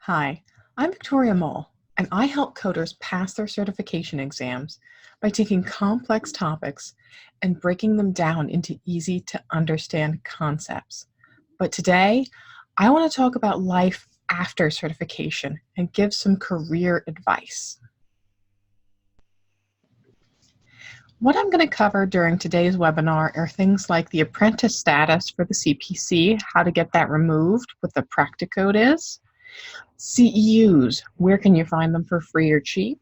Hi, I'm Victoria Mole, and I help coders pass their certification exams by taking complex topics and breaking them down into easy to understand concepts. But today, I want to talk about life after certification and give some career advice. What I'm going to cover during today's webinar are things like the apprentice status for the CPC, how to get that removed, what the practicode is, CEUs, where can you find them for free or cheap?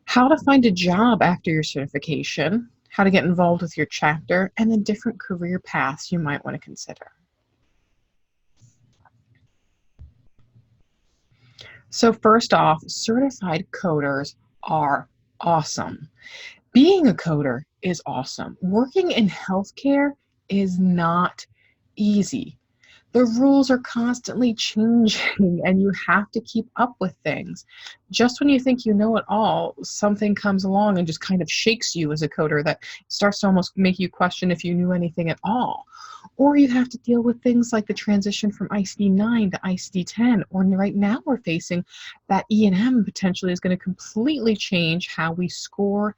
How to find a job after your certification, how to get involved with your chapter, and the different career paths you might want to consider. So first off, certified coders are awesome. Being a coder is awesome. Working in healthcare is not easy. The rules are constantly changing and you have to keep up with things. Just when you think you know it all, something comes along and just kind of shakes you as a coder that starts to almost make you question if you knew anything at all. Or you have to deal with things like the transition from ICD-9 to ICD-10, or right now we're facing that E&M potentially is going to completely change how we score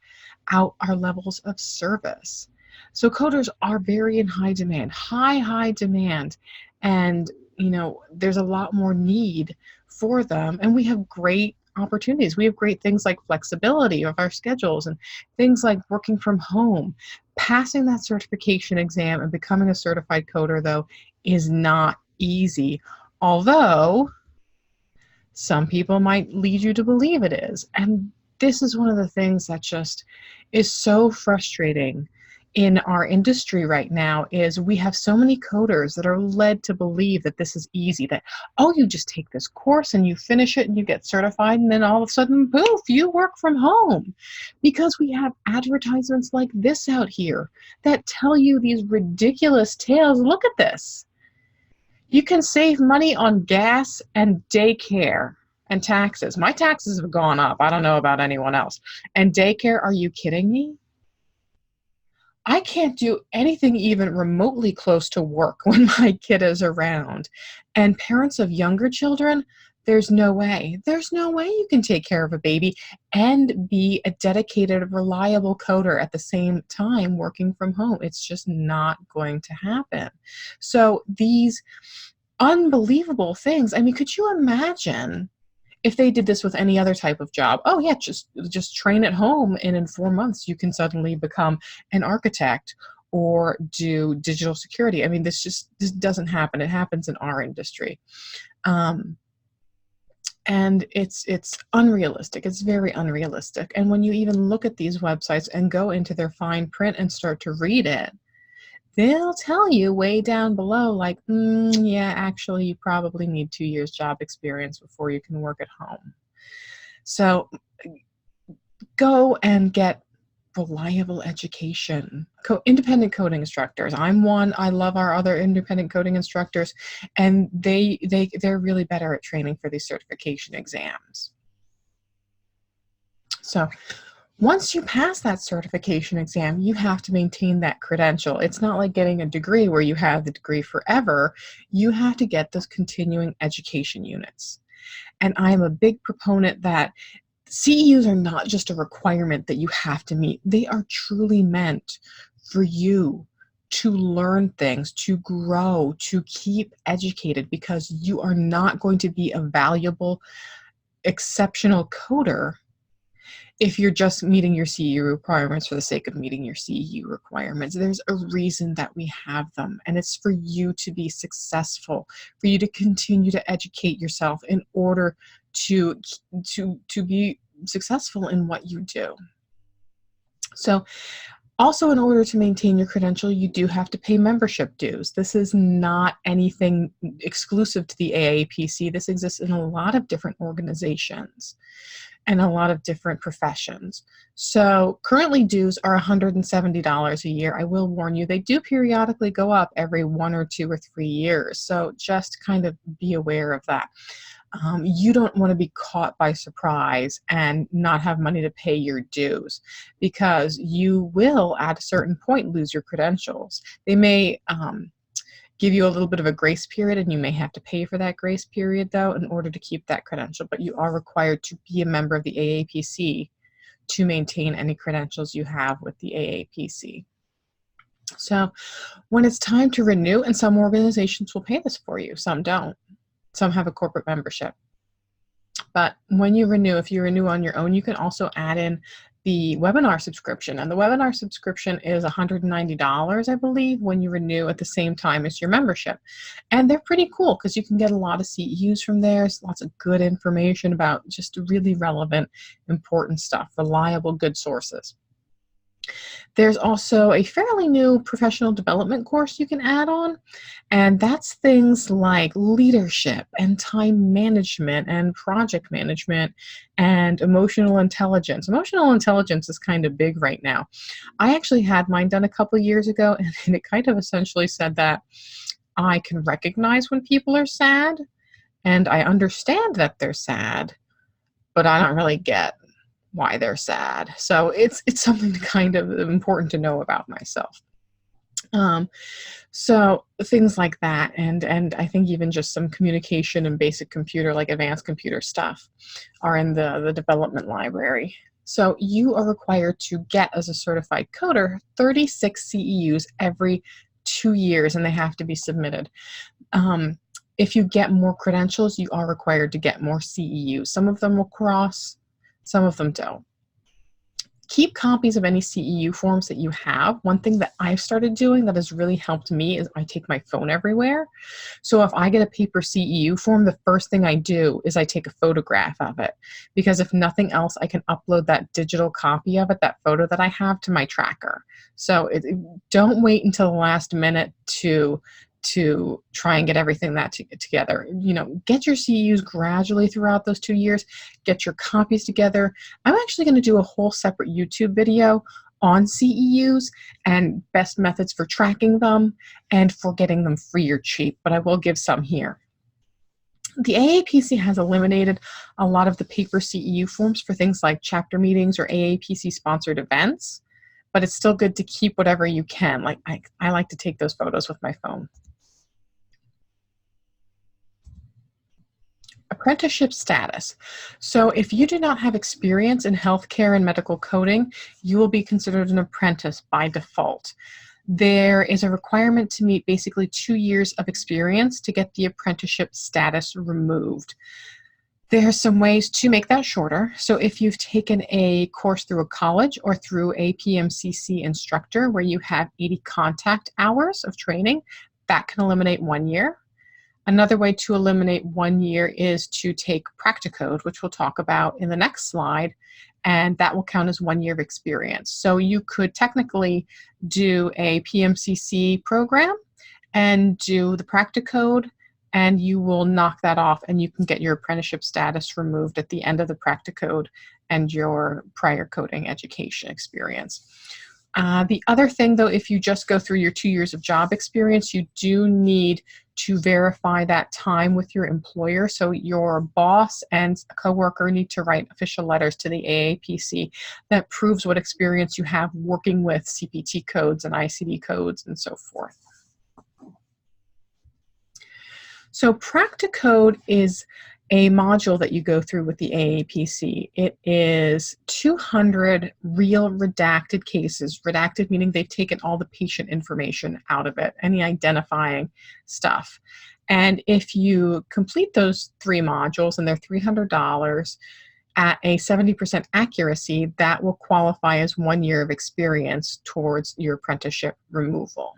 out our levels of service. So coders are very in high demand, high demand. And, there's a lot more need for them. And we have great opportunities. We have great things like flexibility of our schedules and things like working from home. Passing that certification exam and becoming a certified coder, though, is not easy. Although some people might lead you to believe it is. And this is one of the things that just is so frustrating in our industry right now is we have so many coders that are led to believe that this is easy, that, oh, you just take this course and you finish it and you get certified and then all of a sudden, poof, you work from home. Because we have advertisements like this out here that tell you these ridiculous tales. Look at this. You can save money on gas and daycare and taxes. My taxes have gone up. I don't know about anyone else. And daycare, are you kidding me? I can't do anything even remotely close to work when my kid is around. And parents of younger children, there's no way. There's no way you can take care of a baby and be a dedicated, reliable coder at the same time working from home. It's just not going to happen. So these unbelievable things, I mean, could you imagine if they did this with any other type of job? Oh yeah, just train at home and in 4 months you can suddenly become an architect or do digital security. I mean, this doesn't happen. It happens in our industry. And it's unrealistic. It's very unrealistic. And when you even look at these websites and go into their fine print and start to read it, they'll tell you way down below, like, yeah, actually, you probably need 2 years job experience before you can work at home. So go and get reliable education. Independent coding instructors. I'm one. I love our other independent coding instructors, and they're really better at training for these certification exams. So once you pass that certification exam, you have to maintain that credential. It's not like getting a degree where you have the degree forever. You have to get those continuing education units. And I am a big proponent that CEUs are not just a requirement that you have to meet. They are truly meant for you to learn things, to grow, to keep educated, because you are not going to be a valuable, exceptional coder if you're just meeting your CEU requirements for the sake of meeting your CEU requirements. There's a reason that we have them, and it's for you to be successful, for you to continue to educate yourself in order to be successful in what you do. So also, in order to maintain your credential, you do have to pay membership dues. This is not anything exclusive to the AAPC. This exists in a lot of different organizations and a lot of different professions. So currently dues are $170 a year. I will warn you, they do periodically go up every 1 or 2 or 3 years. So just kind of be aware of that. You don't want to be caught by surprise and not have money to pay your dues, because you will at a certain point lose your credentials. They may give you a little bit of a grace period, and you may have to pay for that grace period though in order to keep that credential, but you are required to be a member of the AAPC to maintain any credentials you have with the AAPC. So when it's time to renew, and some organizations will pay this for you, some don't. Some have a corporate membership. But when you renew, if you renew on your own, you can also add in the webinar subscription. And the webinar subscription is $190, I believe, when you renew at the same time as your membership. And they're pretty cool because you can get a lot of CEUs from there, lots of good information about just really relevant, important stuff, reliable, good sources. There's also a fairly new professional development course you can add on, and that's things like leadership and time management and project management and emotional intelligence. Emotional intelligence is kind of big right now. I actually had mine done a couple years ago, and it kind of essentially said that I can recognize when people are sad, and I understand that they're sad, but I don't really get why they're sad. So it's something kind of important to know about myself. So things like that, and I think even just some communication and basic computer, like advanced computer stuff, are in the development library. So you are required to get, as a certified coder, 36 CEUs every 2 years, and they have to be submitted. If you get more credentials, you are required to get more CEUs. Some of them will cross, some of them don't. Keep copies of any CEU forms that you have. One thing that I've started doing that has really helped me is I take my phone everywhere. So if I get a paper CEU form, the first thing I do is I take a photograph of it, because if nothing else, I can upload that digital copy of it, that photo that I have, to my tracker. So don't wait until the last minute to try and get everything together. Get your CEUs gradually throughout those 2 years, get your copies together. I'm actually going to do a whole separate YouTube video on CEUs and best methods for tracking them and for getting them free or cheap, but I will give some here. The AAPC has eliminated a lot of the paper CEU forms for things like chapter meetings or AAPC sponsored events, but it's still good to keep whatever you can. Like I like to take those photos with my phone. Apprenticeship status. So if you do not have experience in healthcare and medical coding, you will be considered an apprentice by default. There is a requirement to meet basically 2 years of experience to get the apprenticeship status removed. There are some ways to make that shorter. So if you've taken a course through a college or through a PMCC instructor where you have 80 contact hours of training, that can eliminate 1 year. Another way to eliminate 1 year is to take practicode, which we'll talk about in the next slide, and that will count as 1 year of experience. So you could technically do a PMCC program and do the practicode, and you will knock that off, and you can get your apprenticeship status removed at the end of the practicode and your prior coding education experience. The other thing, though, if you just go through your 2 years of job experience, you do need to verify that time with your employer. So your boss and a coworker need to write official letters to the AAPC that proves what experience you have working with CPT codes and ICD codes and so forth. So practicode is a module that you go through with the AAPC. It is 200 real redacted cases, redacted meaning they've taken all the patient information out of it, any identifying stuff. And if you complete those 3 modules, and they're $300 at a 70% accuracy, that will qualify as 1 year of experience towards your apprenticeship removal.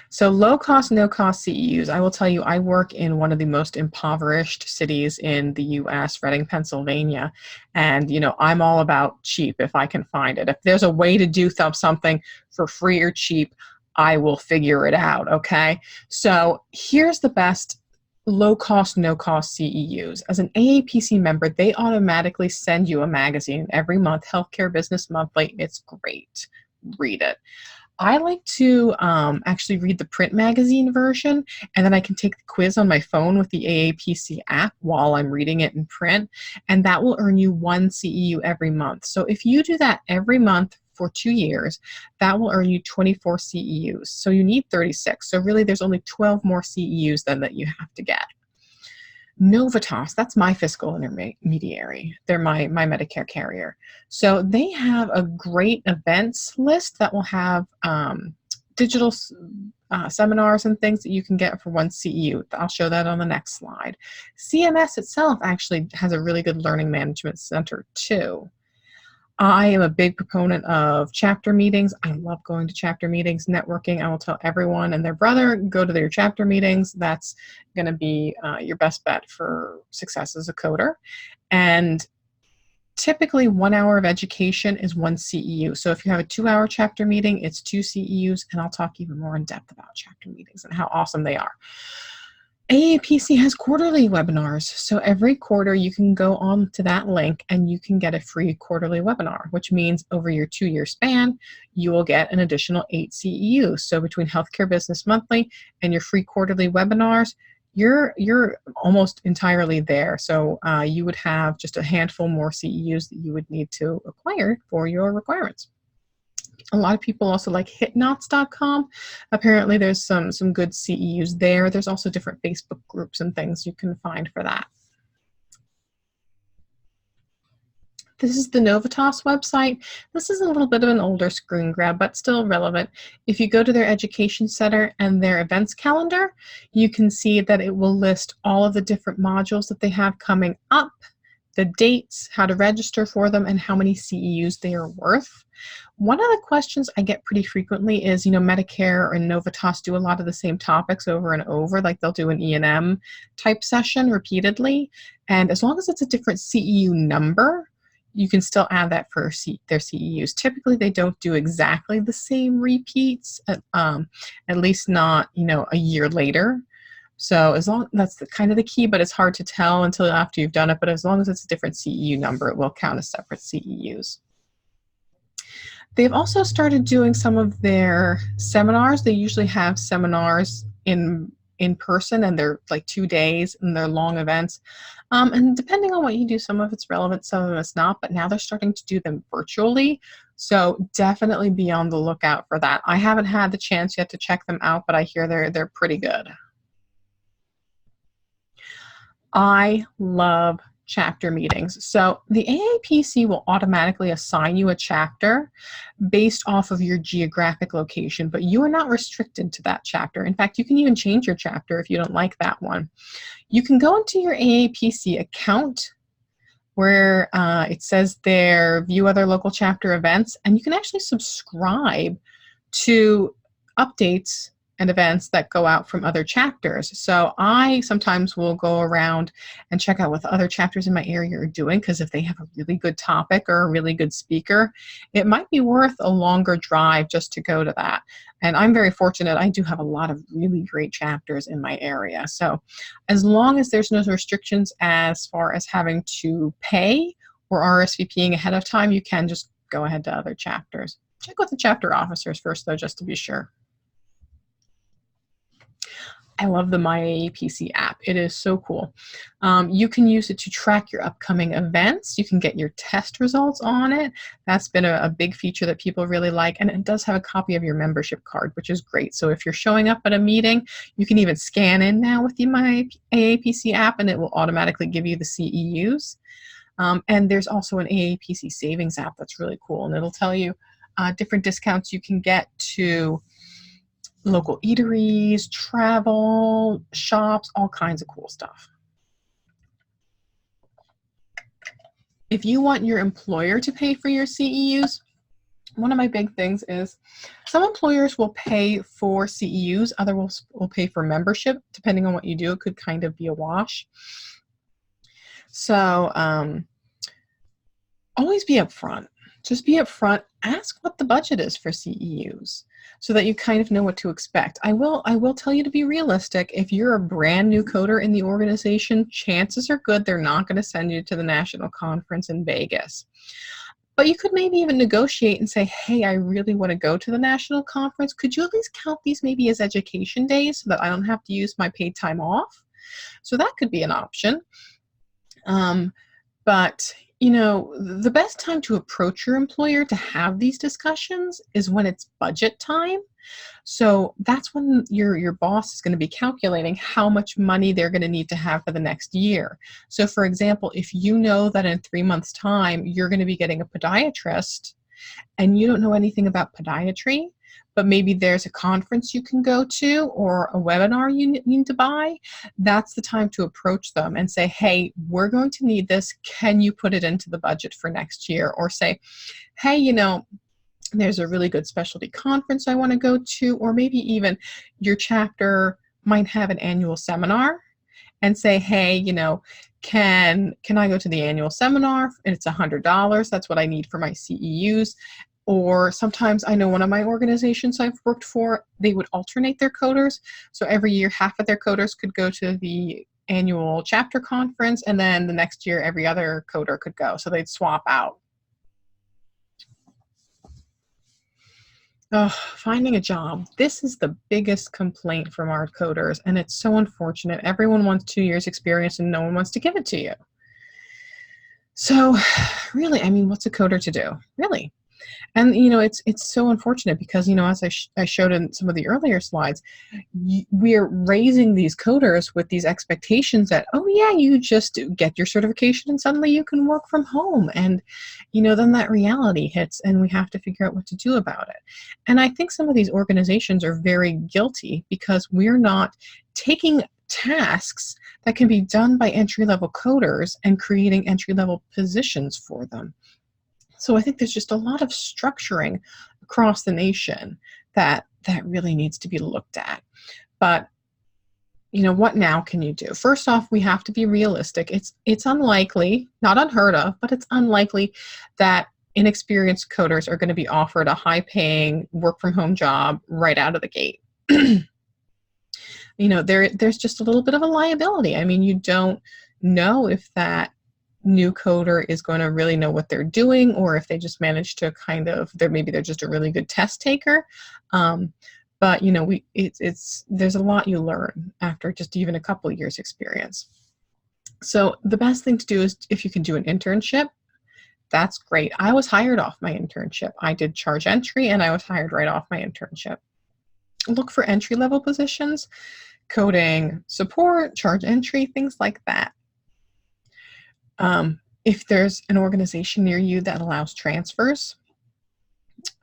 So low cost, no cost CEUs. I will tell you, I work in one of the most impoverished cities in the US, Reading, Pennsylvania. And, I'm all about cheap if I can find it. If there's a way to do something for free or cheap, I will figure it out, okay? So here's the best low cost, no cost CEUs. As an AAPC member, they automatically send you a magazine every month, Healthcare Business Monthly. It's great. Read it. I like to actually read the print magazine version, and then I can take the quiz on my phone with the AAPC app while I'm reading it in print, and that will earn you 1 CEU every month. So if you do that every month for 2 years, that will earn you 24 CEUs. So you need 36. So really there's only 12 more CEUs then that you have to get. Novitas, that's my fiscal intermediary. They're my Medicare carrier. So they have a great events list that will have digital seminars and things that you can get for 1 CEU. I'll show that on the next slide. CMS itself actually has a really good learning management center too. I am a big proponent of chapter meetings. I love going to chapter meetings, networking. I will tell everyone and their brother, go to their chapter meetings. That's going to be your best bet for success as a coder. And typically 1 hour of education is 1 CEU. So if you have a 2-hour chapter meeting, it's 2 CEUs, and I'll talk even more in depth about chapter meetings and how awesome they are. AAPC has quarterly webinars. So every quarter you can go on to that link and you can get a free quarterly webinar, which means over your 2-year span, you will get an additional 8 CEUs. So between Healthcare Business Monthly and your free quarterly webinars, you're almost entirely there. So you would have just a handful more CEUs that you would need to acquire for your requirements. A lot of people also like hitnots.com. Apparently there's some good CEUs there. There's also different Facebook groups and things you can find for that. This is the Novitas website. This is a little bit of an older screen grab, but still relevant. If you go to their education center and their events calendar, you can see that it will list all of the different modules that they have coming up, the dates, how to register for them, and how many CEUs they are worth. One of the questions I get pretty frequently is, Medicare and Novitas do a lot of the same topics over and over, like they'll do an E&M type session repeatedly, and as long as it's a different CEU number, you can still add that for their CEUs. Typically, they don't do exactly the same repeats, at least not, a year later. So that's kind of the key, but it's hard to tell until after you've done it. But as long as it's a different CEU number, it will count as separate CEUs. They've also started doing some of their seminars. They usually have seminars in person, and they're like 2 days, and they're long events. And depending on what you do, some of it's relevant, some of it's not, but now they're starting to do them virtually. So definitely be on the lookout for that. I haven't had the chance yet to check them out, but I hear they're pretty good. I love chapter meetings. So the AAPC will automatically assign you a chapter based off of your geographic location, but you are not restricted to that chapter. In fact, you can even change your chapter if you don't like that one. You can go into your AAPC account where it says there, view other local chapter events, and you can actually subscribe to updates and events that go out from other chapters. So I sometimes will go around and check out what the other chapters in my area are doing, because if they have a really good topic or a really good speaker, it might be worth a longer drive just to go to that. And I'm very fortunate. I do have a lot of really great chapters in my area. So as long as there's no restrictions as far as having to pay or RSVPing ahead of time, you can just go ahead to other chapters. Check with the chapter officers first, though, just to be sure. I love the My AAPC app. It is so cool. You can use it to track your upcoming events. You can get your test results on it. That's been a big feature that people really like. And it does have a copy of your membership card, which is great. So if you're showing up at a meeting, you can even scan in now with the My AAPC app, and it will automatically give you the CEUs. And there's also an AAPC savings app that's really cool. And it'll tell you different discounts you can get to local eateries, travel, shops, all kinds of cool stuff. If you want your employer to pay for your CEUs, one of my big things is some employers will pay for CEUs, others will pay for membership. Depending on what you do, it could kind of be a wash. So always be upfront. Just be upfront. Ask what the budget is for CEUs, so that you kind of know what to expect. I will tell you to be realistic. If you're a brand new coder in the organization, chances are good they're not going to send you to the national conference in Vegas. But you could maybe even negotiate and say, hey, I really want to go to the national conference. Could you at least count these maybe as education days so that I don't have to use my paid time off? So that could be an option. But The best time to approach your employer to have these discussions is when it's budget time. So that's when your boss is going to be calculating how much money they're going to need to have for the next year. So for example, if you know that in 3 months' time you're going to be getting a podiatrist and you don't know anything about podiatry, but maybe there's a conference you can go to or a webinar you need to buy, that's the time to approach them and say, hey, we're going to need this. Can you put it into the budget for next year? Or say, hey, there's a really good specialty conference I want to go to, or maybe even your chapter might have an annual seminar, and say, hey, can I go to the annual seminar? And it's $100. That's what I need for my CEUs. Or sometimes I know one of my organizations I've worked for, they would alternate their coders. So every year, half of their coders could go to the annual chapter conference, and then the next year, every other coder could go. So they'd swap out. Oh, finding a job. This is the biggest complaint from our coders, and it's so unfortunate. Everyone wants 2 years experience and no one wants to give it to you. So really, what's a coder to do? Really? And, it's so unfortunate because, as I showed in some of the earlier slides, we're raising these coders with these expectations that, oh, yeah, you just get your certification and suddenly you can work from home. And, then that reality hits and we have to figure out what to do about it. And I think some of these organizations are very guilty because we're not taking tasks that can be done by entry-level coders and creating entry-level positions for them. So I think there's just a lot of structuring across the nation that really needs to be looked at. But what now can you do? First off, we have to be realistic. It's unlikely, not unheard of, but it's unlikely that inexperienced coders are going to be offered a high-paying work-from-home job right out of the gate. There's just a little bit of a liability. You don't know if that new coder is going to really know what they're doing, or if they just manage to maybe they're just a really good test taker. But there's a lot you learn after just even a couple of years experience. So the best thing to do is if you can do an internship, that's great. I was hired off my internship. I did charge entry and I was hired right off my internship. Look for entry-level positions, coding support, charge entry, things like that. If there's an organization near you that allows transfers,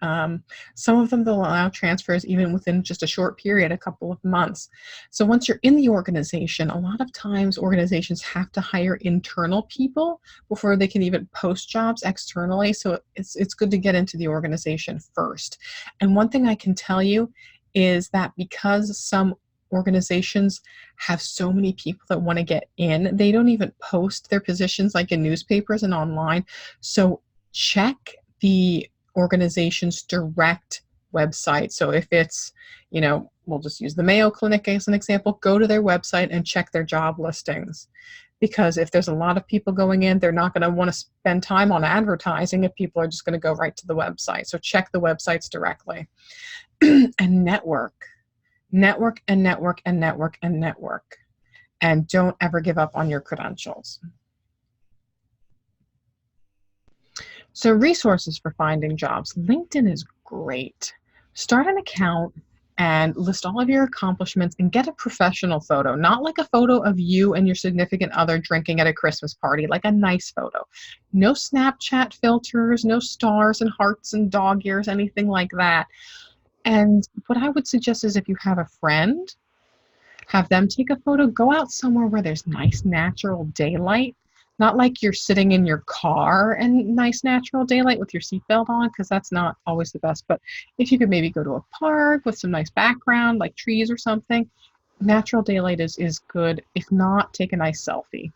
some of them, they'll allow transfers even within just a short period, a couple of months. So once you're in the organization, a lot of times organizations have to hire internal people before they can even post jobs externally. So it's good to get into the organization first. And one thing I can tell you is that because some organizations have so many people that want to get in, they don't even post their positions like in newspapers and online. So check the organization's direct website. So if it's, we'll just use the Mayo Clinic as an example, go to their website and check their job listings. Because if there's a lot of people going in, they're not going to want to spend time on advertising if people are just going to go right to the website. So check the websites directly. And network and network and network and network. And don't ever give up on your credentials. So resources for finding jobs. LinkedIn is great. Start an account and list all of your accomplishments and get a professional photo, not like a photo of you and your significant other drinking at a Christmas party, like a nice photo. No Snapchat filters, no stars and hearts and dog ears, anything like that. And what I would suggest is if you have a friend, have them take a photo, go out somewhere where there's nice natural daylight, not like you're sitting in your car and nice natural daylight with your seatbelt on, because that's not always the best. But if you could maybe go to a park with some nice background, like trees or something, natural daylight is good. If not, take a nice selfie.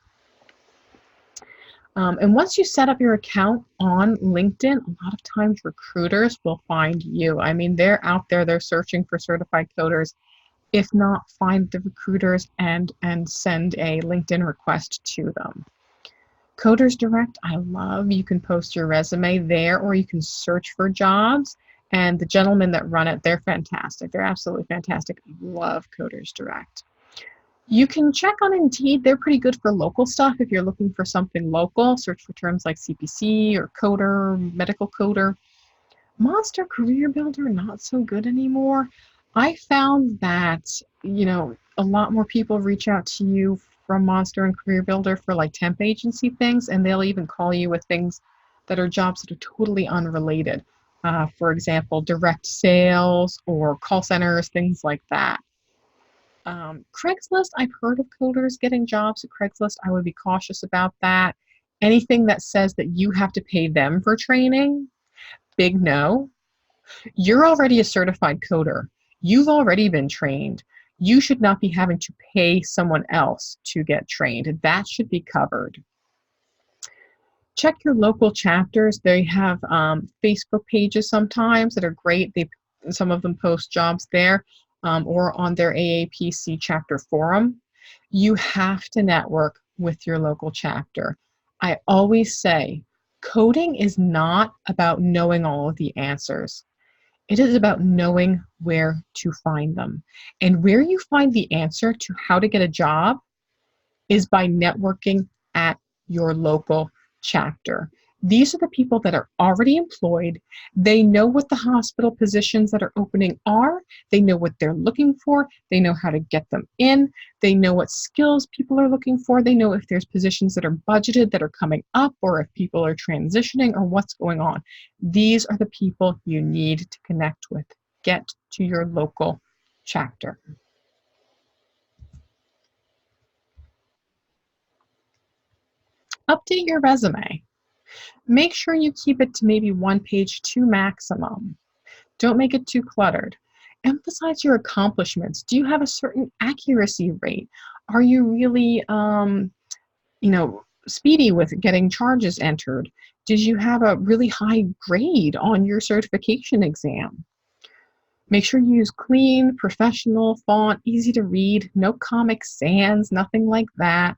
And once you set up your account on LinkedIn, a lot of times recruiters will find you. They're out there, they're searching for certified coders. If not, find the recruiters and send a LinkedIn request to them. Coders Direct, I love. You can post your resume there, or you can search for jobs. And the gentlemen that run it, they're fantastic. They're absolutely fantastic. I love Coders Direct. You can check on Indeed. They're pretty good for local stuff. If you're looking for something local, search for terms like CPC or coder, medical coder. Monster Career Builder, not so good anymore. I found that, a lot more people reach out to you from Monster and Career Builder for like temp agency things, and they'll even call you with things that are jobs that are totally unrelated. For example, direct sales or call centers, things like that. Craigslist, I've heard of coders getting jobs at Craigslist. I would be cautious about that. Anything that says that you have to pay them for training, big no. You're already a certified coder. You've already been trained. You should not be having to pay someone else to get trained. That should be covered. Check your local chapters. They have Facebook pages sometimes that are great. Some of them post jobs there or on their AAPC chapter forum. You have to network with your local chapter. I always say, coding is not about knowing all of the answers. It is about knowing where to find them. And where you find the answer to how to get a job is by networking at your local chapter. These are the people that are already employed. They know what the hospital positions that are opening are. They know what they're looking for. They know how to get them in. They know what skills people are looking for. They know if there's positions that are budgeted that are coming up, or if people are transitioning, or what's going on. These are the people you need to connect with. Get to your local chapter. Update your resume. Make sure you keep it to maybe 1 page, 2 maximum. Don't make it too cluttered. Emphasize your accomplishments. Do you have a certain accuracy rate? Are you really, speedy with getting charges entered? Did you have a really high grade on your certification exam? Make sure you use clean, professional font, easy to read, no Comic Sans, nothing like that.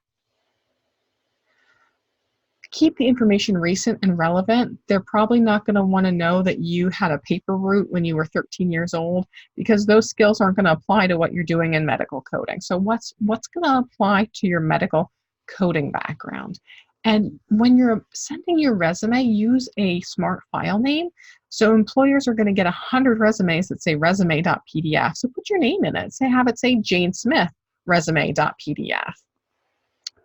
Keep the information recent and relevant. They're probably not going to want to know that you had a paper route when you were 13 years old, because those skills aren't going to apply to what you're doing in medical coding. So what's going to apply to your medical coding background? And when you're sending your resume, use a smart file name. So employers are going to get 100 resumes that say resume.pdf. So put your name in it. Have it say Jane Smith resume.pdf.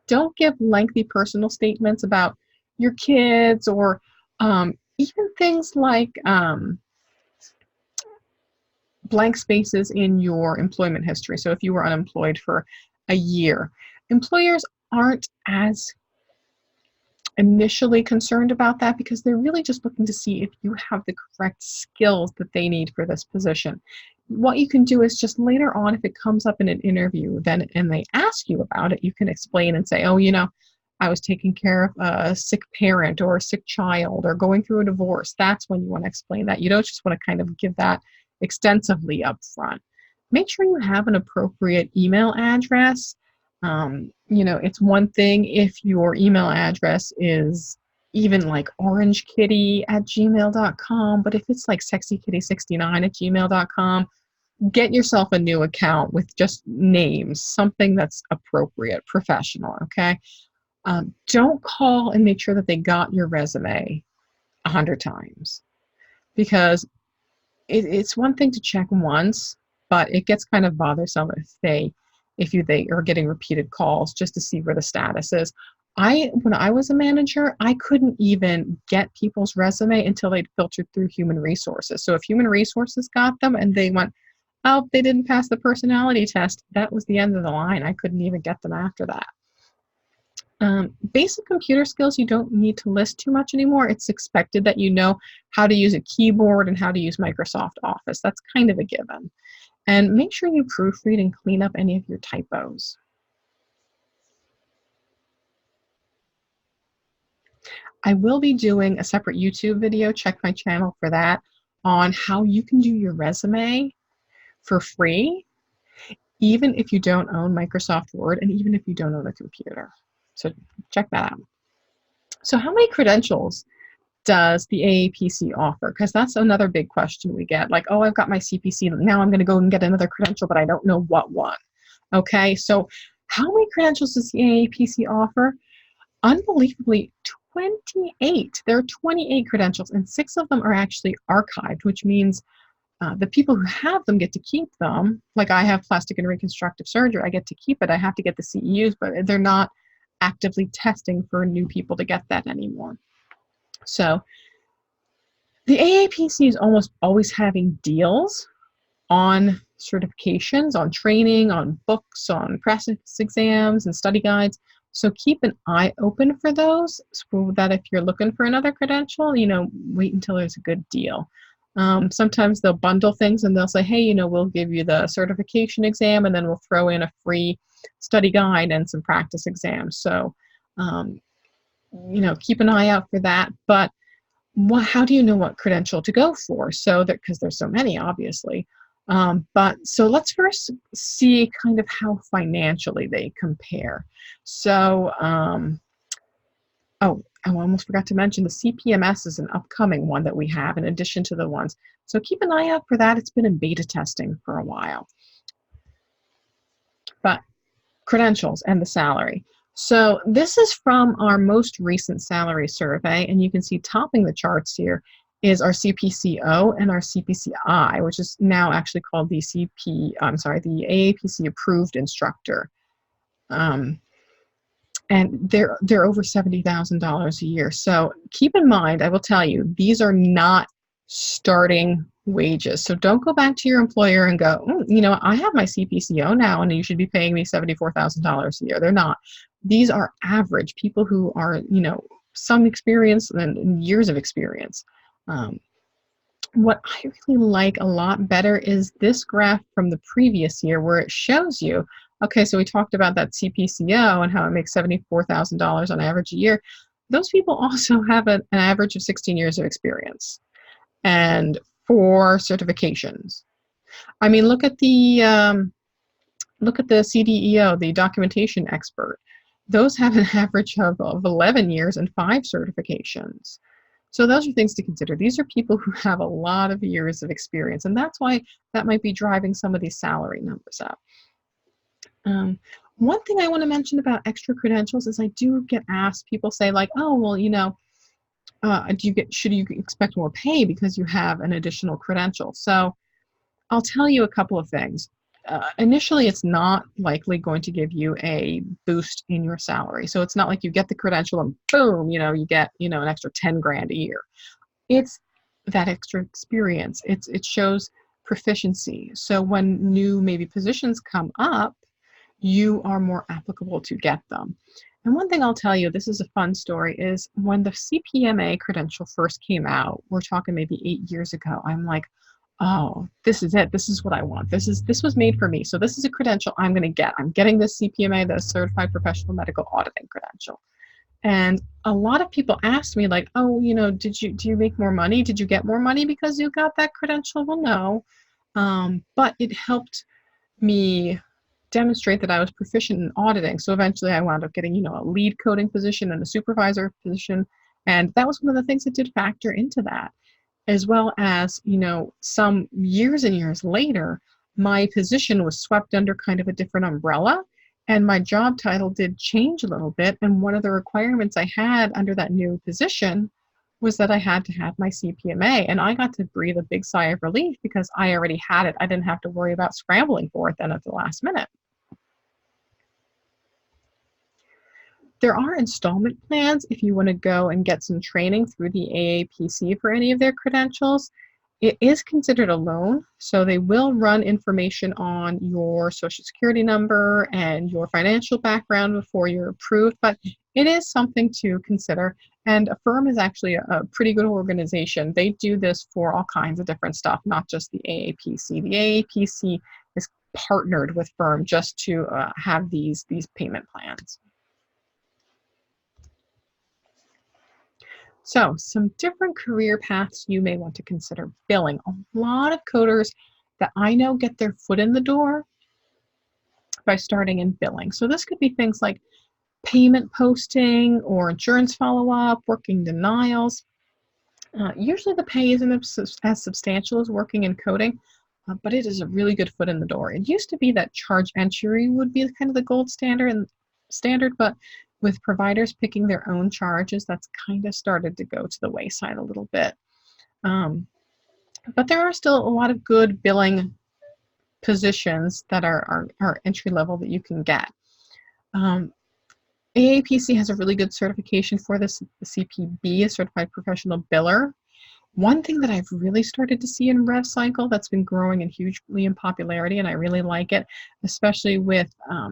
Don't give lengthy personal statements about your kids, or even things like blank spaces in your employment history. So if you were unemployed for a year, employers aren't as initially concerned about that, because they're really just looking to see if you have the correct skills that they need for this position. What you can do is just later on, if it comes up in an interview, and they ask you about it, you can explain and say, oh, I was taking care of a sick parent or a sick child or going through a divorce. That's when you want to explain that. You don't just want to kind of give that extensively up front. Make sure you have an appropriate email address. It's one thing if your email address is even like orangekitty@gmail.com, but if it's like sexykitty69@gmail.com, get yourself a new account with just names, something that's appropriate, professional, okay? Don't call and make sure that they got your resume 100 times, because it's one thing to check once, but it gets kind of bothersome if they are getting repeated calls just to see where the status is. When I was a manager, I couldn't even get people's resume until they'd filtered through human resources. So if human resources got them and they went, oh, they didn't pass the personality test, that was the end of the line. I couldn't even get them after that. Basic computer skills, you don't need to list too much anymore. It's expected that you know how to use a keyboard and how to use Microsoft Office. That's kind of a given. And make sure you proofread and clean up any of your typos. I will be doing a separate YouTube video, check my channel for that, on how you can do your resume for free, even if you don't own Microsoft Word and even if you don't own a computer. So check that out. So how many credentials does the AAPC offer? Because that's another big question we get. Like, oh, I've got my CPC. Now I'm going to go and get another credential, but I don't know what one. Okay, so How many credentials does the AAPC offer? Unbelievably, 28. There are 28 credentials, and 6 of them are actually archived, which means the people who have them get to keep them. Like I have plastic and reconstructive surgery, I get to keep it. I have to get the CEUs, but they're not actively testing for new people to get that anymore. So the AAPC is almost always having deals on certifications, on training, on books, on practice exams and study guides. So keep an eye open for those, so that if you're looking for another credential, wait until there's a good deal. Sometimes they'll bundle things and they'll say, hey, we'll give you the certification exam and then we'll throw in a free study guide and some practice exams. So, keep an eye out for that. But how do you know what credential to go for? So that, because there's so many, obviously. But so let's first see kind of how financially they compare. So, oh, I almost forgot to mention the CPMS is an upcoming one that we have in addition to the ones. So keep an eye out for that. It's been in beta testing for a while. But credentials and the salary. So this is from our most recent salary survey, and you can see topping the charts here is our CPCO and our CPCI, which is now actually called the the AAPC approved instructor. And they're over $70,000 a year. So keep in mind, I will tell you, these are not starting wages. So don't go back to your employer and go, I have my CPCO now and you should be paying me $74,000 a year. They're not. These are average people who are, some experience and years of experience. What I really like a lot better is this graph from the previous year where it shows you, okay, so we talked about that CPCO and how it makes $74,000 on average a year. Those people also have an average of 16 years of experience and 4 certifications. I mean, look at the CDEO, the documentation expert. Those have an average of 11 years and 5 certifications. So those are things to consider. These are people who have a lot of years of experience, and that's why that might be driving some of these salary numbers up. One thing I want to mention about extra credentials is I do get asked, people say like, oh, well, should you expect more pay because you have an additional credential? So I'll tell you a couple of things. Initially, it's not likely going to give you a boost in your salary. So it's not like you get the credential and boom, you get, an extra 10 grand a year. It's that extra experience. It shows proficiency. So when new maybe positions come up, you are more applicable to get them. And one thing I'll tell you, this is a fun story, is when the CPMA credential first came out, we're talking maybe 8 years ago, I'm like, oh, this is it. This is what I want. This was made for me. So this is a credential I'm going to get. I'm getting this CPMA, the Certified Professional Medical Auditing credential. And a lot of people asked me like, oh, do you make more money? Did you get more money because you got that credential? Well, no. But it helped me demonstrate that I was proficient in auditing. So eventually I wound up getting, a lead coding position and a supervisor position. And that was one of the things that did factor into that. As well as, some years and years later, my position was swept under kind of a different umbrella, and my job title did change a little bit. And one of the requirements I had under that new position was that I had to have my CPMA, and I got to breathe a big sigh of relief because I already had it. I didn't have to worry about scrambling for it then at the last minute. There are installment plans if you want to go and get some training through the AAPC for any of their credentials. It is considered a loan, so they will run information on your social security number and your financial background before you're approved, but it is something to consider. And Affirm is actually a pretty good organization. They do this for all kinds of different stuff, not just the AAPC. The AAPC is partnered with Affirm just to have these payment plans. So some different career paths you may want to consider. Billing. A lot of coders that I know get their foot in the door by starting in billing. So this could be things like payment posting or insurance follow-up, working denials. Usually the pay isn't as substantial as working in coding, but it is a really good foot in the door. It used to be that charge entry would be kind of the gold standard, but with providers picking their own charges, that's kind of started to go to the wayside a little bit. But there are still a lot of good billing positions that are entry level that you can get. AAPC has a really good certification for this, the CPB, a Certified Professional Biller. One thing that I've really started to see in RevCycle that's been growing and hugely in popularity, and I really like it, especially with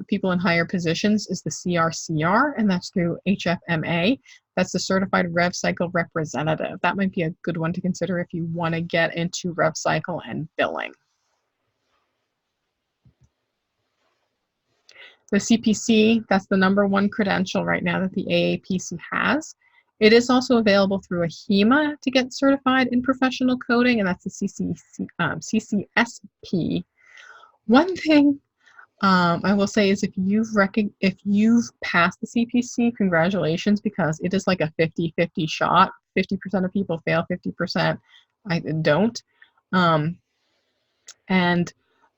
people in higher positions, is the CRCR, and that's through HFMA. That's the Certified RevCycle Representative. That might be a good one to consider if you want to get into RevCycle and billing. The CPC, that's the #1 credential right now that the AAPC has. It is also available through a HEMA to get certified in professional coding, and that's the CCSP. One thing I will say is if you've passed the CPC, congratulations, because it is like a 50-50 shot. 50% of people fail, 50% don't. And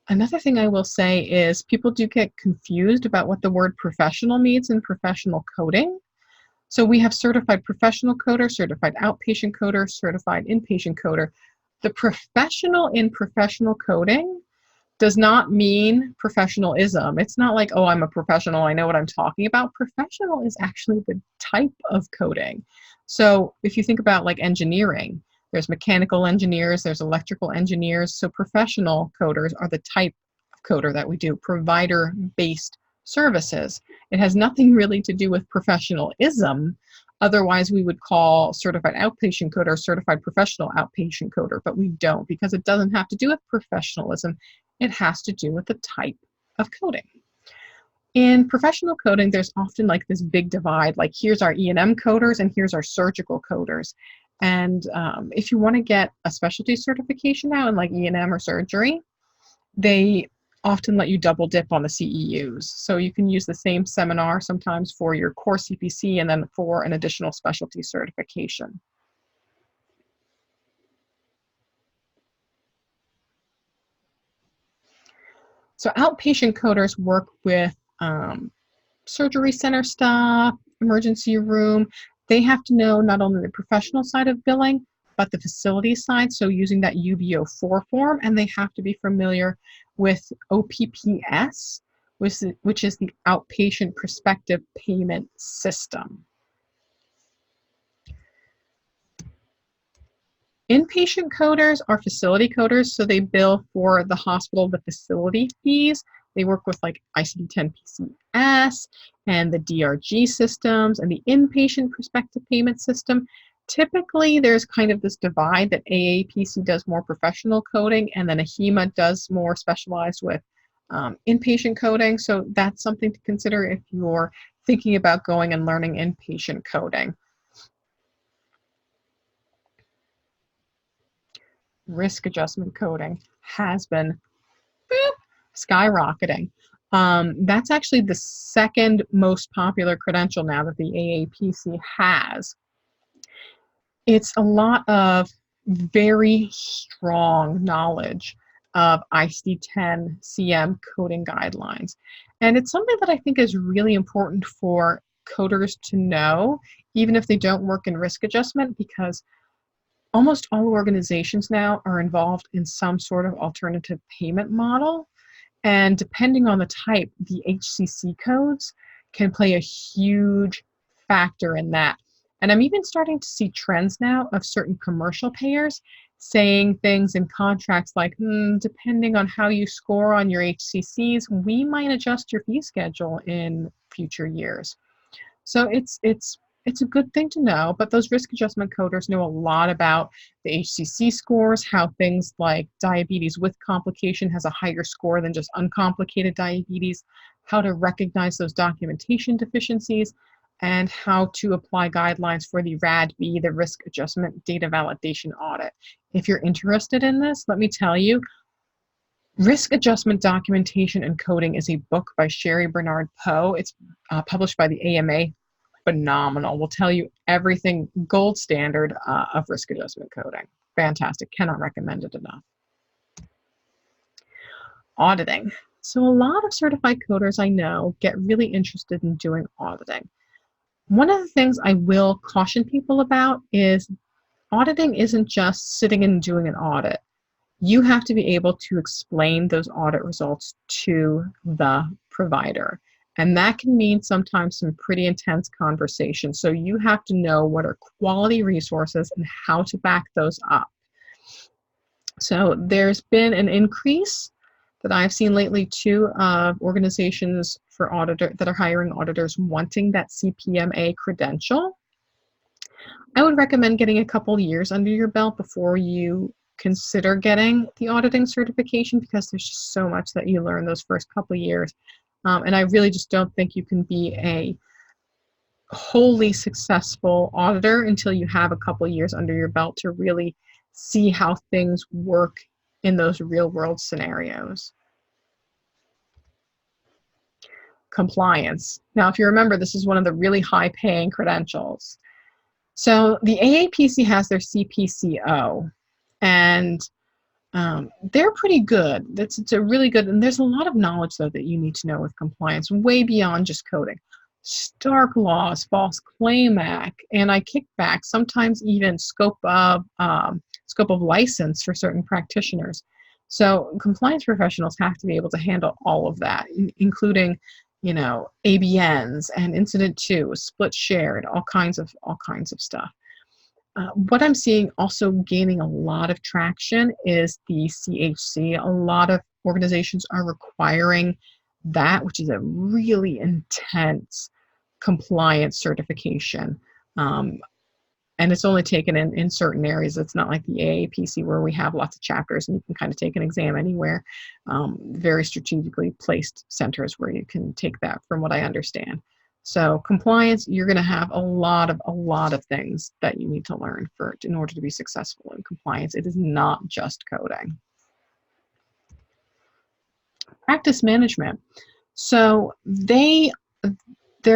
another thing I will say is people do get confused about what the word professional means in professional coding. So we have certified professional coder, certified outpatient coder, certified inpatient coder. The professional in professional coding does not mean professionalism. It's not like, oh, I'm a professional, I know what I'm talking about. Professional is actually the type of coding. So if you think about like engineering, there's mechanical engineers, there's electrical engineers. So professional coders are the type of coder that we do, provider-based services. It has nothing really to do with professionalism. Otherwise, we would call certified outpatient coder certified professional outpatient coder, but we don't, because it doesn't have to do with professionalism. It has to do with the type of coding. In professional coding, there's often like this big divide, like here's our E&M coders and here's our surgical coders. And if you want to get a specialty certification now in like E&M or surgery, they often let you double dip on the CEUs. So you can use the same seminar sometimes for your core CPC and then for an additional specialty certification. So outpatient coders work with surgery center staff, emergency room. They have to know not only the professional side of billing, but the facility side, so using that UB04 form, and they have to be familiar with OPPS, which is the Outpatient Prospective Payment System. Inpatient coders are facility coders, so they bill for the hospital, the facility fees. They work with like ICD-10 PCS and the DRG systems and the inpatient prospective payment system. Typically, there's kind of this divide that AAPC does more professional coding and then AHEMA does more specialized with inpatient coding. So that's something to consider if you're thinking about going and learning inpatient coding. Risk adjustment coding has been skyrocketing. That's actually the second most popular credential now that the AAPC has. It's a lot of very strong knowledge of ICD-10 CM coding guidelines. And it's something that I think is really important for coders to know, even if they don't work in risk adjustment, because almost all organizations now are involved in some sort of alternative payment model. And depending on the type, the HCC codes can play a huge factor in that. And I'm even starting to see trends now of certain commercial payers saying things in contracts like, depending on how you score on your HCCs, we might adjust your fee schedule in future years. So it's a good thing to know, but those risk adjustment coders know a lot about the HCC scores, how things like diabetes with complication has a higher score than just uncomplicated diabetes, how to recognize those documentation deficiencies, and how to apply guidelines for the RADB, the Risk Adjustment Data Validation Audit. If you're interested in this, let me tell you, Risk Adjustment Documentation and Coding is a book by Sherry Bernard Poe. It's published by the AMA. Phenomenal. Will tell you everything, gold standard of risk adjustment coding. Fantastic. Cannot recommend it enough. auditing. So a lot of certified coders I know get really interested in doing auditing. One of the things I will caution people about is auditing isn't just sitting and doing an audit. You have to be able to explain those audit results to the provider. And that can mean sometimes some pretty intense conversations. So you have to know what are quality resources and how to back those up. So there's been an increase that I've seen lately too of organizations for auditor that are hiring auditors wanting that CPMA credential. I would recommend getting a couple years under your belt before you consider getting the auditing certification, because there's just so much that you learn those first couple years. And I really just don't think you can be a wholly successful auditor until you have a couple years under your belt to really see how things work in those real world scenarios. Compliance. Now, if you remember, this is one of the really high paying credentials. So the AAPC has their CPCO, and they're pretty good. It's a really good, and there's a lot of knowledge though that you need to know with compliance, way beyond just coding. Stark laws, False Claim Act, anti-kickback, sometimes even scope of license for certain practitioners. So compliance professionals have to be able to handle all of that, including, ABNs and incident to, split shared, all kinds of stuff. What I'm seeing also gaining a lot of traction is the CHC. A lot of organizations are requiring that, which is a really intense compliance certification. And it's only taken in certain areas. It's not like the AAPC where we have lots of chapters and you can kind of take an exam anywhere. Very strategically placed centers where you can take that, from what I understand. So compliance, you're going to have a lot of things that you need to learn in order to be successful in compliance. It is not just coding. Practice management. So there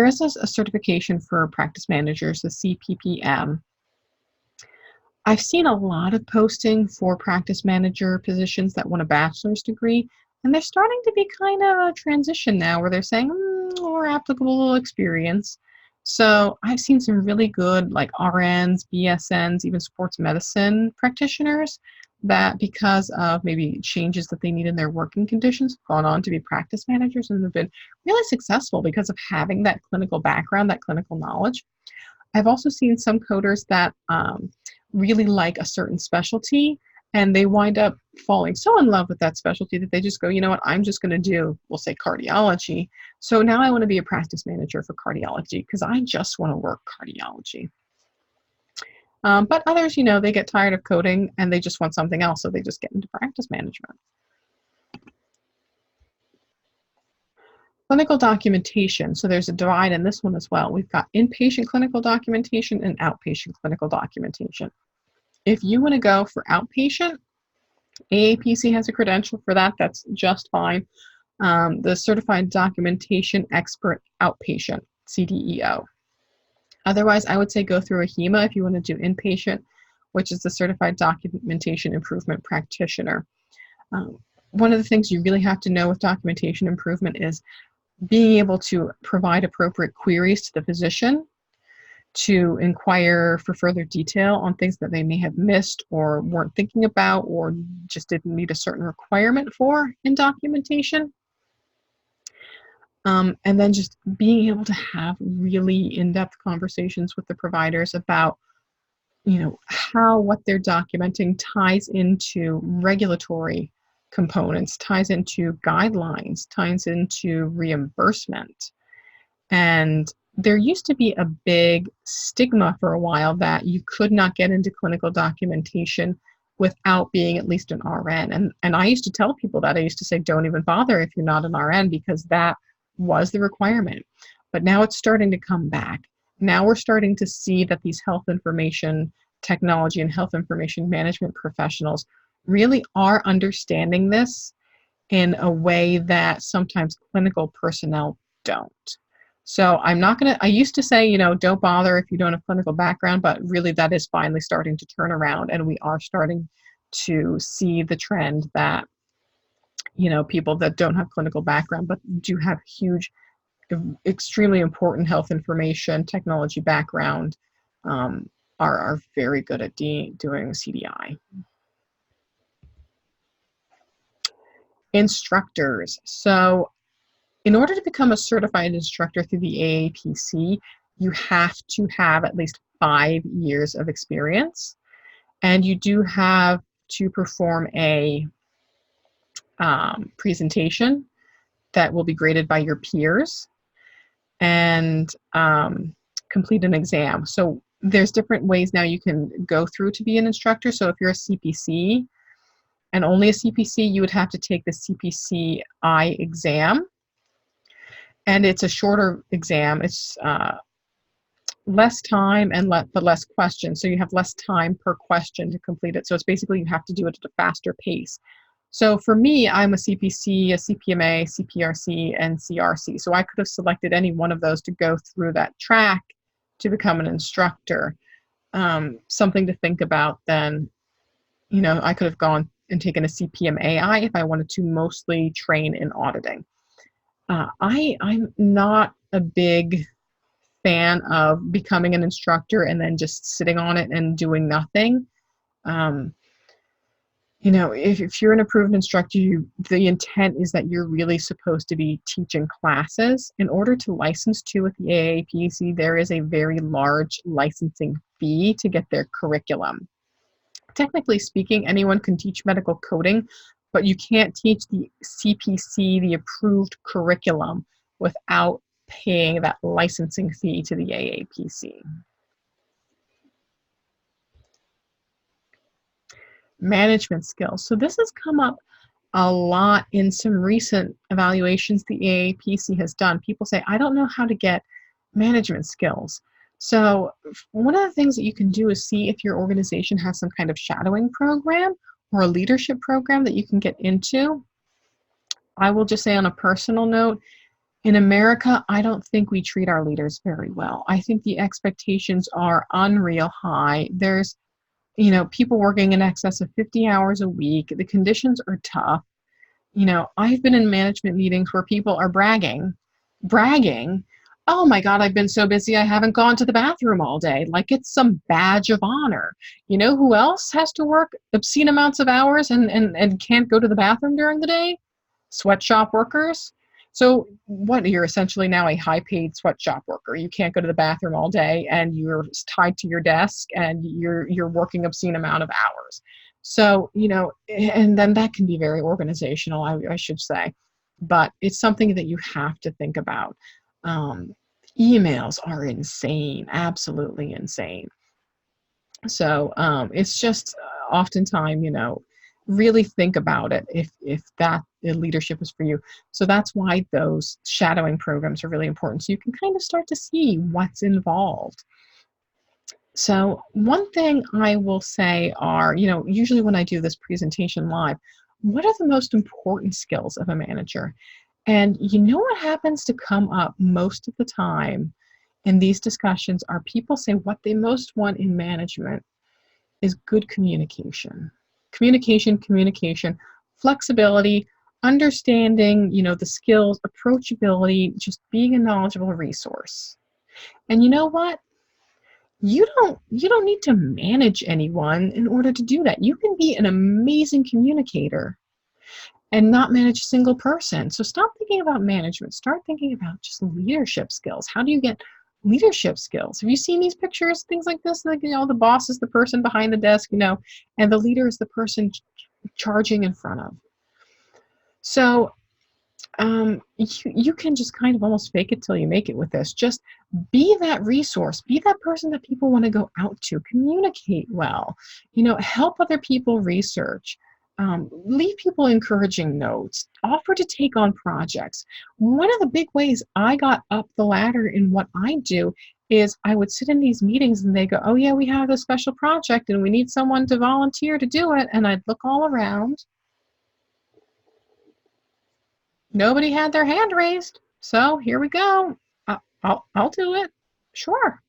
is a certification for practice managers, the CPPM. I've seen a lot of posting for practice manager positions that want a bachelor's degree, and they're starting to be kind of a transition now where they're saying more applicable experience. So I've seen some really good like RNs, BSNs, even sports medicine practitioners that, because of maybe changes that they need in their working conditions, have gone on to be practice managers and have been really successful because of having that clinical background, that clinical knowledge. I've also seen some coders that really like a certain specialty, and they wind up falling so in love with that specialty that they just go, you know what, I'm just going to do, we'll say, cardiology. So now I want to be a practice manager for cardiology because I just want to work cardiology. But others, they get tired of coding and they just want something else, so they just get into practice management. Clinical documentation. So there's a divide in this one as well. We've got inpatient clinical documentation and outpatient clinical documentation. If you want to go for outpatient, AAPC has a credential for that. That's just fine. The Certified Documentation Expert Outpatient, CDEO. Otherwise, I would say go through a HEMA if you want to do inpatient, which is the Certified Documentation Improvement Practitioner. One of the things you really have to know with documentation improvement is being able to provide appropriate queries to the physician to inquire for further detail on things that they may have missed or weren't thinking about or just didn't meet a certain requirement for in documentation. And then just being able to have really in-depth conversations with the providers about, how what they're documenting ties into regulatory components, ties into guidelines, ties into reimbursement. And there used to be a big stigma for a while that you could not get into clinical documentation without being at least an RN. And I used to tell people that. I used to say, don't even bother if you're not an RN, because that was the requirement. But now it's starting to come back. Now we're starting to see that these health information technology and health information management professionals really are understanding this in a way that sometimes clinical personnel don't. So I used to say, don't bother if you don't have clinical background, but really that is finally starting to turn around, and we are starting to see the trend that people that don't have clinical background but do have huge, extremely important health information, technology background, um, are very good at doing CDI. Instructors. So in order to become a certified instructor through the AAPC, you have to have at least 5 years of experience, and you do have to perform a presentation that will be graded by your peers, and complete an exam. So there's different ways now you can go through to be an instructor. So if you're a CPC and only a CPC, you would have to take the CPCI exam, and it's a shorter exam. It's less time and but less questions. So you have less time per question to complete it. So it's basically you have to do it at a faster pace. So for me, I'm a CPC, a CPMA, CPRC, and CRC. So I could have selected any one of those to go through that track to become an instructor. Something to think about then, I could have gone and taken a CPMAI if I wanted to mostly train in auditing. I'm not a big fan of becoming an instructor and then just sitting on it and doing nothing. If you're an approved instructor, the intent is that you're really supposed to be teaching classes. In order to license to with the AAPC, there is a very large licensing fee to get their curriculum. Technically speaking, anyone can teach medical coding, but you can't teach the CPC, the approved curriculum, without paying that licensing fee to the AAPC. Management skills. So this has come up a lot in some recent evaluations the AAPC has done. People say, I don't know how to get management skills. So one of the things that you can do is see if your organization has some kind of shadowing program or a leadership program that you can get into. I will just say on a personal note, in America, I don't think we treat our leaders very well. I think the expectations are unreal high. There's people working in excess of 50 hours a week. The conditions are tough. I've been in management meetings where people are bragging, oh my God, I've been so busy, I haven't gone to the bathroom all day, like it's some badge of honor. You know who else has to work obscene amounts of hours and can't go to the bathroom during the day? Sweatshop workers. So you're essentially now a high-paid sweatshop worker. You can't go to the bathroom all day, and you're tied to your desk, and you're working obscene amount of hours. So, and then that can be very organizational, I should say. But it's something that you have to think about. Emails are insane, absolutely insane. So it's just oftentimes, really think about it if that leadership is for you. So that's why those shadowing programs are really important. So you can kind of start to see what's involved. So one thing I will say are, usually when I do this presentation live, what are the most important skills of a manager? And what happens to come up most of the time in these discussions are people say what they most want in management is good communication. Communication, flexibility, understanding, the skills, approachability, just being a knowledgeable resource. And you know what? You don't need to manage anyone in order to do that. You can be an amazing communicator and not manage a single person. So stop thinking about management. Start thinking about just leadership skills. How do you get leadership skills? Have you seen these pictures, things like this? Like, the boss is the person behind the desk, and the leader is the person charging in front of. So you can just kind of almost fake it till you make it with this. Just be that resource. Be that person that people want to go out to. Communicate well. Help other people research. Leave people encouraging notes. Offer to take on projects. One of the big ways I got up the ladder in what I do is I would sit in these meetings and they go, oh yeah, we have a special project and we need someone to volunteer to do it. And I'd look all around. Nobody had their hand raised. So here we go. I'll do it. Sure.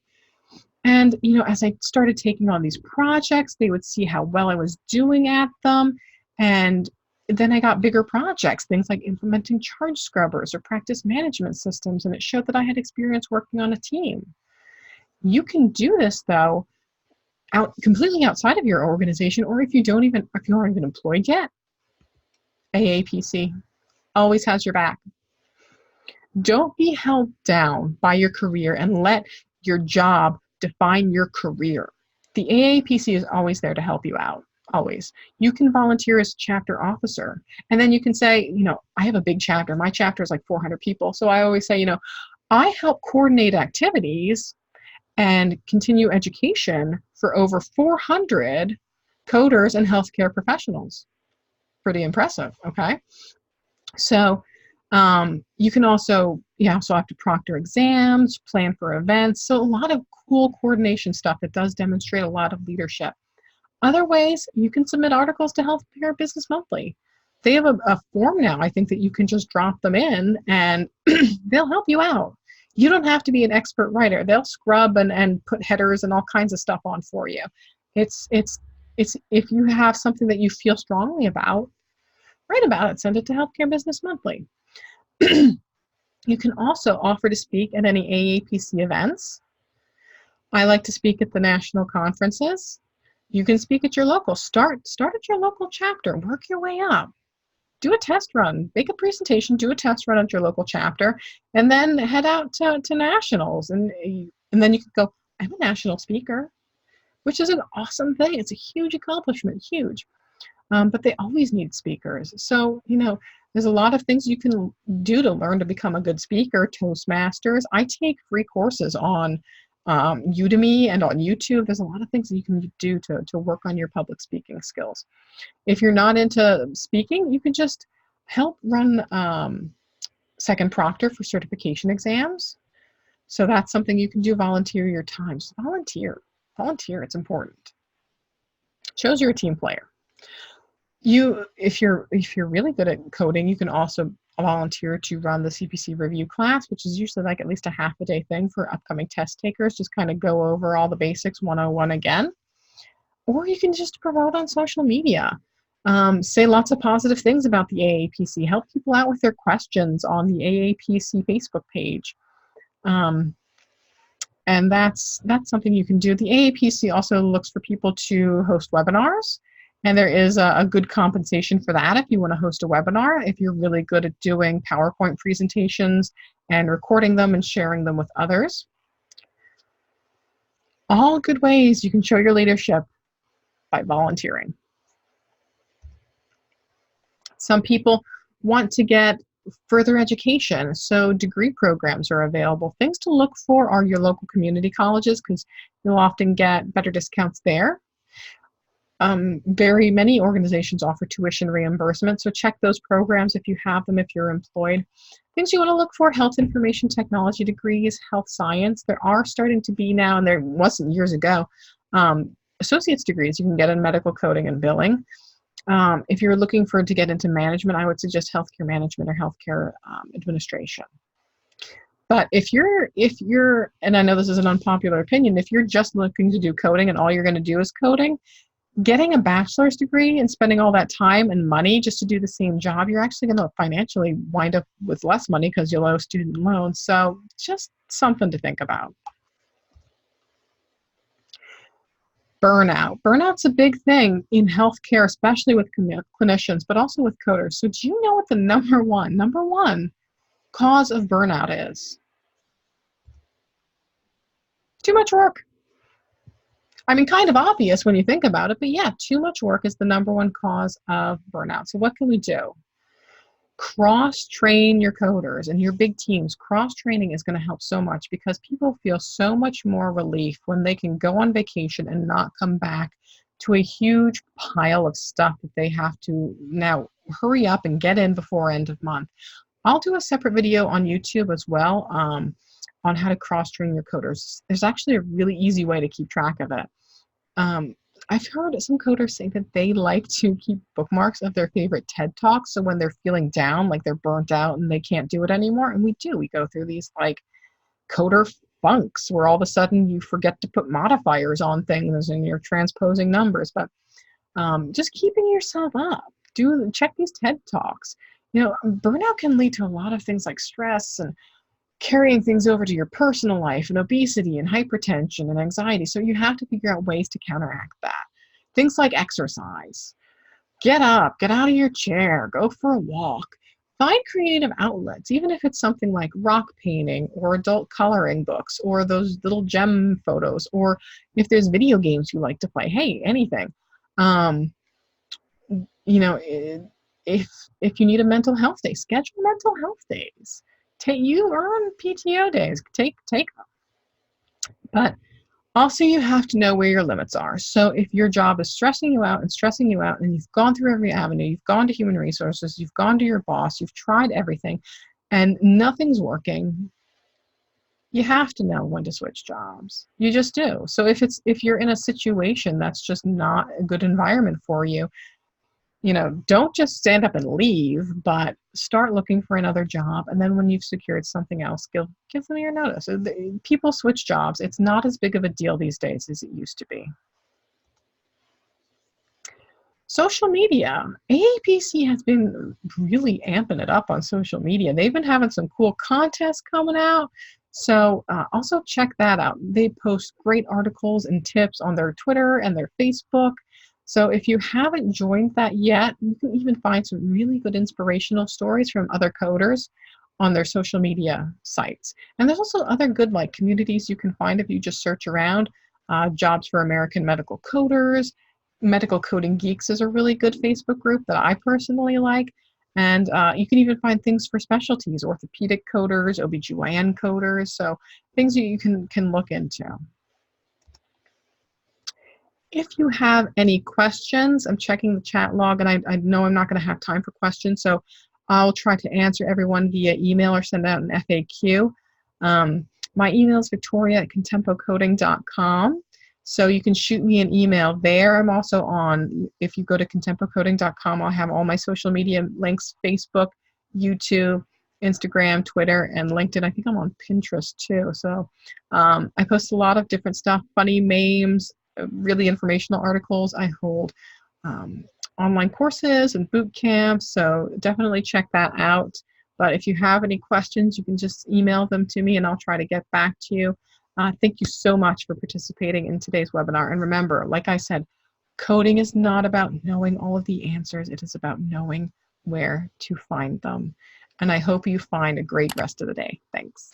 And, as I started taking on these projects, they would see how well I was doing at them. And then I got bigger projects, things like implementing charge scrubbers or practice management systems, and it showed that I had experience working on a team. You can do this though completely outside of your organization, or if you aren't even employed yet. AAPC always has your back. Don't be held down by your career and let your job define your career. The AAPC is always there to help you out, always. You can volunteer as chapter officer, and then you can say, I have a big chapter. My chapter is like 400 people. So I always say, I help coordinate activities and continue education for over 400 coders and healthcare professionals. Pretty impressive, okay? So you can also have to proctor exams, plan for events. So a lot of cool coordination stuff that does demonstrate a lot of leadership. Other ways, you can submit articles to Healthcare Business Monthly. They have a form now, I think, that you can just drop them in and they'll help you out. You don't have to be an expert writer. They'll scrub and put headers and all kinds of stuff on for you. It's if you have something that you feel strongly about, write about it, send it to Healthcare Business Monthly. You can also offer to speak at any AAPC events. I like to speak at the national conferences. You can speak at your local. Start at your local chapter. Work your way up. Do a test run. Make a presentation. Do a test run at your local chapter, and then head out to nationals. And then you can go, I'm a national speaker, which is an awesome thing. It's a huge accomplishment, huge. But they always need speakers. So, there's a lot of things you can do to learn to become a good speaker. Toastmasters. I take free courses on Udemy and on YouTube. There's a lot of things that you can do to work on your public speaking skills. If you're not into speaking, you can just help run second proctor for certification exams. So that's something you can do. Volunteer your time. Just volunteer. It's important. Shows you're a team player. If you're really good at coding, you can also volunteer to run the CPC review class, which is usually like at least a half a day thing for upcoming test takers. Just kind of go over all the basics 101 again. Or you can just promote on social media. Say lots of positive things about the AAPC. Help people out with their questions on the AAPC Facebook page. And that's something you can do. The AAPC also looks for people to host webinars. And there is a good compensation for that if you want to host a webinar, if you're really good at doing PowerPoint presentations and recording them and sharing them with others. All good ways you can show your leadership by volunteering. Some people want to get further education, so degree programs are available. Things to look for are your local community colleges, because you'll often get better discounts there. Very many organizations offer tuition reimbursement, so check those programs if you have them, if you're employed. Things you want to look for: health information technology degrees, health science. There are starting to be now, and there wasn't years ago, associate's degrees you can get in medical coding and billing. If you're looking to get into management, I would suggest healthcare management or healthcare administration. But if you're, and I know this is an unpopular opinion, if you're just looking to do coding and all you're going to do is coding, getting a bachelor's degree and spending all that time and money just to do the same job, you're actually going to financially wind up with less money because you'll owe student loans. So just something to think about. Burnout. Burnout's a big thing in healthcare, especially with clinicians, but also with coders. So do you know what the number one cause of burnout is? Too much work. I mean, kind of obvious when you think about it, but yeah, too much work is the number one cause of burnout. So what can we do? Cross-train your coders and your big teams. Cross-training is going to help so much because people feel so much more relief when they can go on vacation and not come back to a huge pile of stuff that they have to now hurry up and get in before end of month. I'll do a separate video on YouTube as well on how to cross-train your coders. There's actually a really easy way to keep track of it. I've heard some coders say that they like to keep bookmarks of their favorite TED Talks, so when they're feeling down, like they're burnt out and they can't do it anymore, and we go through these like coder funks where all of a sudden you forget to put modifiers on things and you're transposing numbers, but just keeping yourself up check these TED Talks. You know, burnout can lead to a lot of things like stress and carrying things over to your personal life and obesity and hypertension and anxiety. So you have to figure out ways to counteract that. Things like exercise. Get up, get out of your chair, go for a walk. Find creative outlets, even if it's something like rock painting or adult coloring books or those little gem photos, or if there's video games you like to play, hey, anything. Um, you know, if you need a mental health day, schedule mental health days. You earn PTO days, take them. But also, you have to know where your limits are. So if your job is stressing you out, and you've gone through every avenue, you've gone to human resources, you've gone to your boss, you've tried everything, and nothing's working, you have to know when to switch jobs. You just do. So if you're in a situation that's just not a good environment for you, you know, don't just stand up and leave, but start looking for another job. And then when you've secured something else, give them your notice. People switch jobs. It's not as big of a deal these days as it used to be. Social media. AAPC has been really amping it up on social media. They've been having some cool contests coming out. So also check that out. They post great articles and tips on their Twitter and their Facebook. So if you haven't joined that yet, you can even find some really good inspirational stories from other coders on their social media sites. And there's also other good like communities you can find if you just search around. Jobs for American Medical Coders. Medical Coding Geeks is a really good Facebook group that I personally like. And you can even find things for specialties, orthopedic coders, OBGYN coders, so things you can look into. If you have any questions, I'm checking the chat log, and I know I'm not going to have time for questions, so I'll try to answer everyone via email or send out an FAQ. My email is victoria@contempocoding.com, so you can shoot me an email there. I'm also on, if you go to contempocoding.com, I'll have all my social media links: Facebook, YouTube, Instagram, Twitter, and LinkedIn. I think I'm on Pinterest too. So I post a lot of different stuff, funny memes, really informational articles. I hold online courses and boot camps, so definitely check that out. But if you have any questions, you can just email them to me and I'll try to get back to you. Thank you so much for participating in today's webinar. And remember, like I said, coding is not about knowing all of the answers. It is about knowing where to find them. And I hope you find a great rest of the day. Thanks.